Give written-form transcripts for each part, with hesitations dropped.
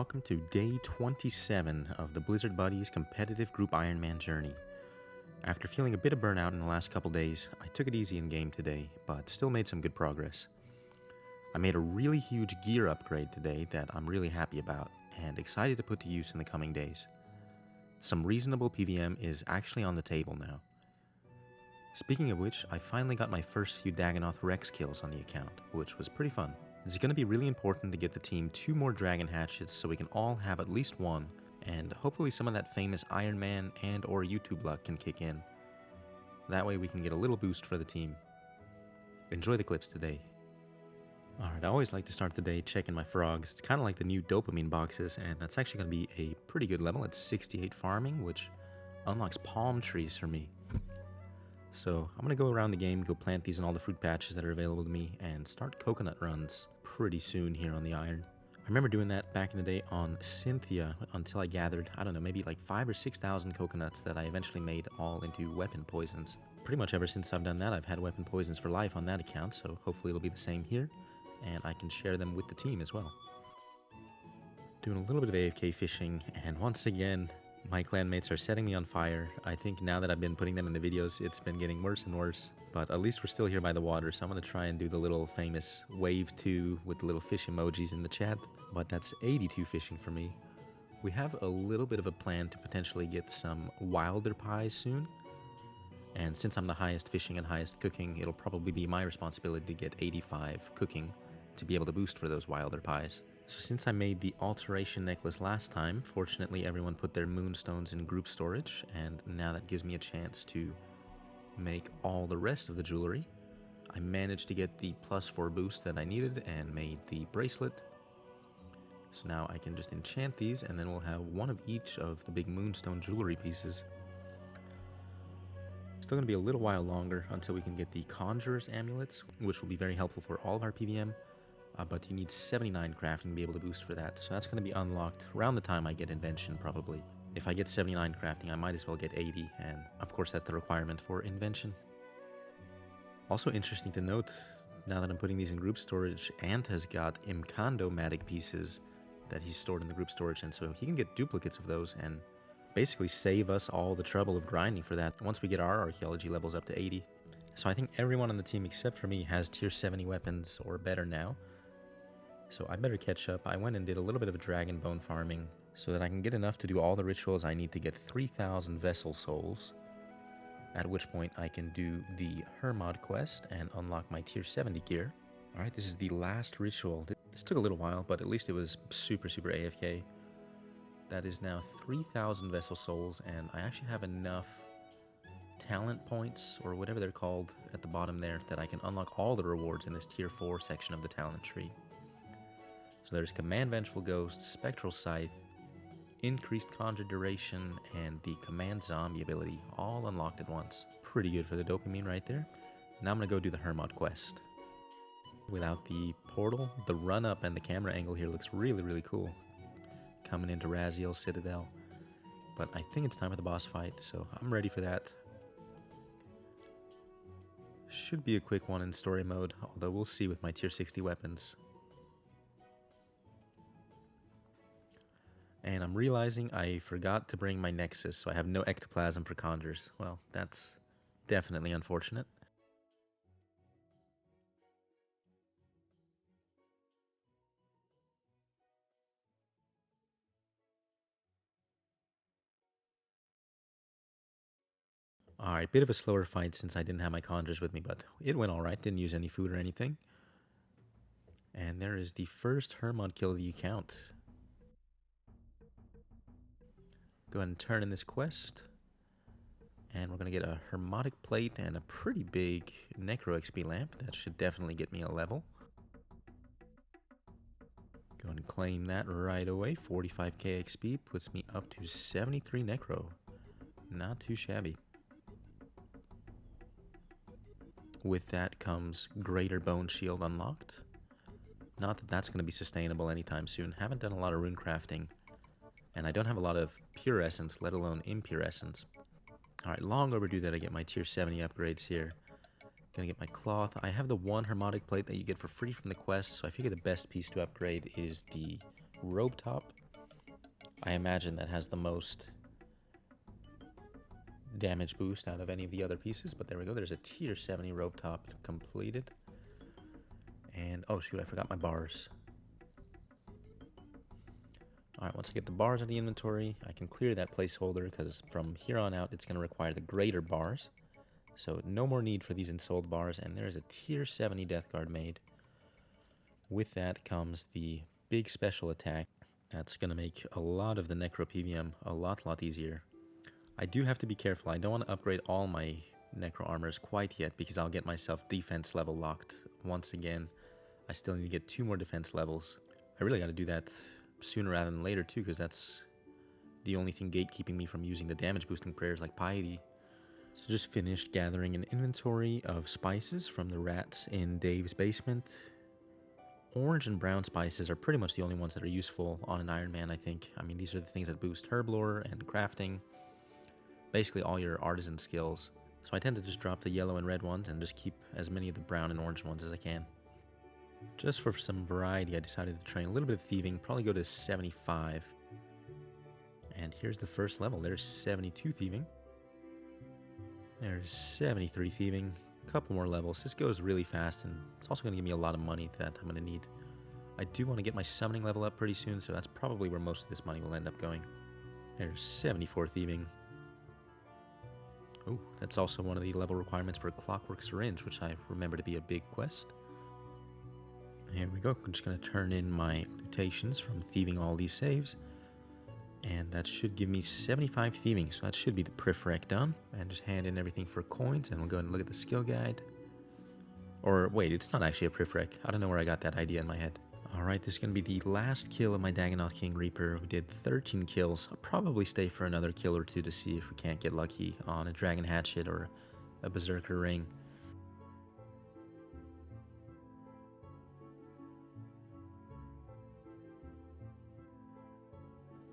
welcome to day 27 of the Blizzard Buddies competitive group Ironman journey. After feeling a bit of burnout in the last couple days, I took it easy in game today, but still made some good progress. I made a really huge gear upgrade today that I'm really happy about, and excited to put to use in the coming days. Some reasonable PVM is actually on the table now. Speaking of which, I finally got my first few Dagonoth Rex kills on the account, which was pretty fun. It's going to be really important to get the team 2 more dragon hatchets so we can all have at least one, and hopefully some of that famous Ironman and or YouTube luck can kick in. That way we can get a little boost for the team. Enjoy the clips today. Alright, I always like to start the day checking my frogs. It's kind of like the new dopamine boxes, and that's actually going to be a pretty good level. It's 68 farming, which unlocks palm trees for me. So I'm going to go around the game, go plant these in all the fruit patches that are available to me, and start coconut runs pretty soon here on the Iron. I remember doing that back in the day on Cynthia until I gathered, I don't know, maybe like 5,000 or 6,000 coconuts that I eventually made all into weapon poisons. Pretty much ever since I've done that, I've had weapon poisons for life on that account, so hopefully it'll be the same here, and I can share them with the team as well. Doing a little bit of AFK fishing, and once again, my clanmates are setting me on fire. I think now that I've been putting them in the videos, it's been getting worse and worse. But at least we're still here by the water, so I'm going to try and do the little famous wave 2 with the little fish emojis in the chat. But that's 82 fishing for me. We have a little bit of a plan to potentially get some wilder pies soon. And since I'm the highest fishing and highest cooking, it'll probably be my responsibility to get 85 cooking to be able to boost for those wilder pies. So since I made the alteration necklace last time, fortunately everyone put their moonstones in group storage, and now that gives me a chance to make all the rest of the jewelry. I managed to get the +4 boost that I needed and made the bracelet. So now I can just enchant these, and then we'll have one of each of the big moonstone jewelry pieces. Still going to be a little while longer until we can get the Conjurer's amulets, which will be very helpful for all of our PVM. But you need 79 crafting to be able to boost for that, so that's going to be unlocked around the time I get invention probably. If I get 79 crafting, I might as well get 80, and of course that's the requirement for invention. Also interesting to note, now that I'm putting these in group storage, Ant has got Imkando-matic pieces that he's stored in the group storage, and so he can get duplicates of those and basically save us all the trouble of grinding for that once we get our archaeology levels up to 80. So I think everyone on the team except for me has tier 70 weapons or better now. So I better catch up. I went and did a little bit of dragon bone farming so that I can get enough to do all the rituals I need to get 3,000 vessel souls, at which point I can do the Hermod quest and unlock my tier 70 gear. Alright, this is the last ritual. This took a little while, but at least it was super AFK. That is now 3,000 vessel souls, and I actually have enough talent points, or whatever they're called, at the bottom there, that I can unlock all the rewards in this tier 4 section of the talent tree. So there's Command Vengeful Ghost, Spectral Scythe, Increased Conjure Duration, and the Command Zombie ability, all unlocked at once. Pretty good for the dopamine right there. Now I'm going to go do the Hermod quest. Without the portal, the run-up and the camera angle here looks really cool. Coming into Raziel's Citadel. But I think it's time for the boss fight, so I'm ready for that. Should be a quick one in story mode, although we'll see with my tier 60 weapons. And I'm realizing I forgot to bring my Nexus, so I have no ectoplasm for conjures. Well, that's definitely unfortunate. Alright, bit of a slower fight since I didn't have my conjures with me, but it went alright. Didn't use any food or anything. And there is the first Hermod kill of the account. Go ahead and turn in this quest. And we're going to get a Hermotic Plate and a pretty big Necro XP lamp. That should definitely get me a level. Go ahead and claim that right away. 45k XP puts me up to 73 Necro. Not too shabby. With that comes Greater Bone Shield unlocked. Not that that's going to be sustainable anytime soon. Haven't done a lot of rune crafting. And I don't have a lot of pure essence, let alone impure essence. Alright, long overdue that I get my tier 70 upgrades here. Gonna get my cloth. I have the one Hermotic Plate that you get for free from the quest, so I figure the best piece to upgrade is the robe top. I imagine that has the most damage boost out of any of the other pieces, but there we go. There's a tier 70 rope top completed. And oh shoot, I forgot my bars. Alright, once I get the bars out of the inventory, I can clear that placeholder because from here on out it's going to require the greater bars. So no more need for these ensouled bars, and there's a tier 70 death guard made. With that comes the big special attack. That's going to make a lot of the Necro PVM a lot easier. I do have to be careful. I don't want to upgrade all my Necro armors quite yet because I'll get myself defense level locked once again. I still need to get 2 more defense levels. I really got to do that sooner rather than later too, because that's the only thing gatekeeping me from using the damage boosting prayers like piety. So just finished gathering an inventory of spices from the rats in Dave's basement. Orange and brown spices are pretty much the only ones that are useful on an Ironman, I think. I mean, these are the things that boost herb lore and crafting. Basically all your artisan skills. So I tend to just drop the yellow and red ones and just keep as many of the brown and orange ones as I can. Just for some variety, I decided to train a little bit of thieving, probably go to 75. And here's the first level. There's 72 thieving. There's 73 thieving. A couple more levels. This goes really fast, and it's also going to give me a lot of money that I'm going to need. I do want to get my summoning level up pretty soon, so that's probably where most of this money will end up going. There's 74 thieving. Oh, that's also one of the level requirements for Clockwork syringe, which I remember to be a big quest. Here we go. I'm just going to turn in my lutations from thieving all these saves. And that should give me 75 thieving, so that should be the Prif Rec done. And just hand in everything for coins, and we'll go ahead and look at the skill guide. Or wait, it's not actually a Prif Rec. I don't know where I got that idea in my head. Alright, this is going to be the last kill of my Dagannoth King Reaper, who did 13 kills. I'll probably stay for another kill or two to see if we can't get lucky on a Dragon Hatchet or a Berserker Ring.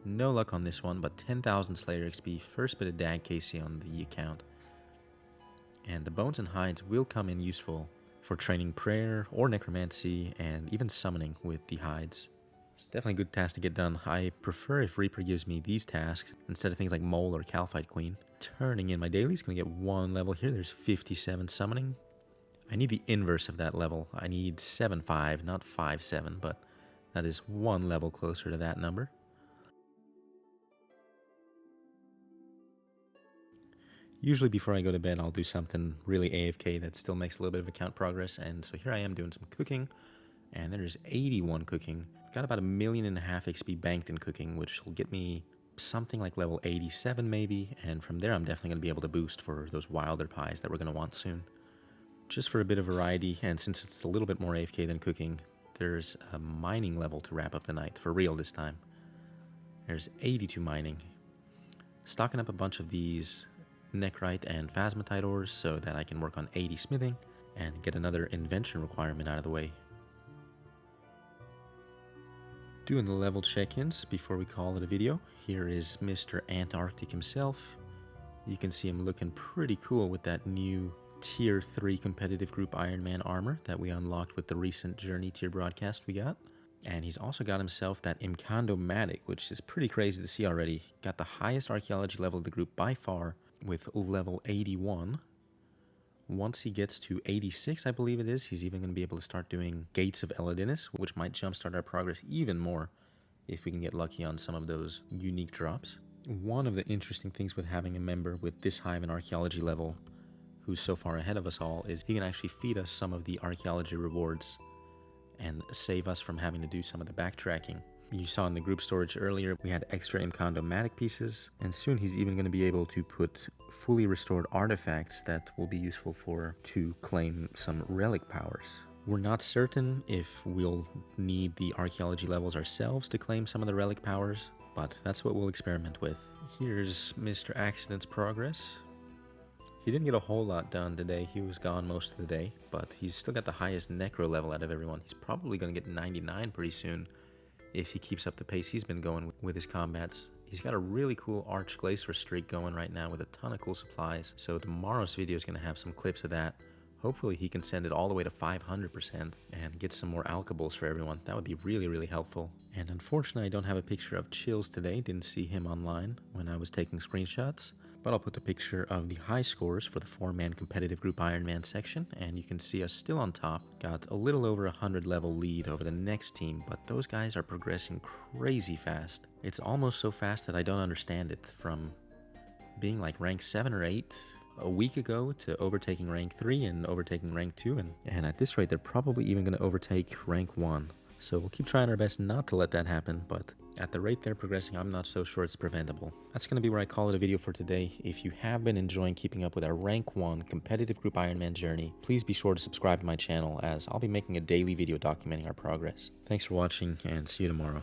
No luck on this one, but 10,000 Slayer XP, first bit of Dag KC on the account. And the bones and hides will come in useful for training prayer or necromancy and even summoning with the hides. It's definitely a good task to get done. I prefer if Reaper gives me these tasks instead of things like Mole or Calphite Queen. Turning in my dailies, gonna get 1 level here. There's 57 summoning. I need the inverse of that level. I need 7-5, not 5-7, but that is 1 level closer to that number. Usually before I go to bed, I'll do something really AFK that still makes a little bit of account progress, and so here I am doing some cooking, and there's 81 cooking. Got about 1.5 million XP banked in cooking, which will get me something like level 87 maybe, and from there I'm definitely going to be able to boost for those wilder pies that we're going to want soon. Just for a bit of variety, and since it's a little bit more AFK than cooking, there's a mining level to wrap up the night, for real this time. There's 82 mining. Stocking up a bunch of these Necrite and Phasmatite ores so that I can work on 80 smithing and get another invention requirement out of the way. Doing the level check-ins before we call it a video. Here is Mr. Antarctic himself. You can see him looking pretty cool with that new Tier 3 competitive group Ironman armor that we unlocked with the recent Journey tier broadcast we got. And he's also got himself that Imkando-matic, which is pretty crazy to see already. Got the highest archaeology level of the group by far, with level 81. Once he gets to 86, I believe it is, he's even going to be able to start doing Gates of Eladinis, which might jumpstart our progress even more if we can get lucky on some of those unique drops. One of the interesting things with having a member with this high of an archaeology level, who's so far ahead of us all, is he can actually feed us some of the archaeology rewards and save us from having to do some of the backtracking. You saw in the group storage earlier, we had extra Imkando-matic pieces, and soon he's even going to be able to put fully restored artifacts that will be useful to claim some relic powers. We're not certain if we'll need the archaeology levels ourselves to claim some of the relic powers, but that's what we'll experiment with. Here's Mr. Accident's progress. He didn't get a whole lot done today. He was gone most of the day, but he's still got the highest Necro level out of everyone. He's probably going to get 99 pretty soon, if he keeps up the pace he's been going with his combats. He's got a really cool Arch Glacier streak going right now with a ton of cool supplies, so tomorrow's video is going to have some clips of that. Hopefully he can send it all the way to 500% and get some more alkables for everyone. That would be really, really helpful. And unfortunately, I don't have a picture of Chills today. Didn't see him online when I was taking screenshots. But I'll put the picture of the high scores for the 4-man competitive group Ironman section, and you can see us still on top. Got a little over 100 level lead over the next team, but those guys are progressing crazy fast. It's almost so fast that I don't understand it, from being like rank 7 or 8 a week ago to overtaking rank 3 and overtaking rank 2, and at this rate they're probably even going to overtake rank 1. So we'll keep trying our best not to let that happen, but at the rate they're progressing, I'm not so sure it's preventable. That's going to be where I call it a video for today. If you have been enjoying keeping up with our rank 1 competitive group Ironman journey, please be sure to subscribe to my channel, as I'll be making a daily video documenting our progress. Thanks for watching, and see you tomorrow.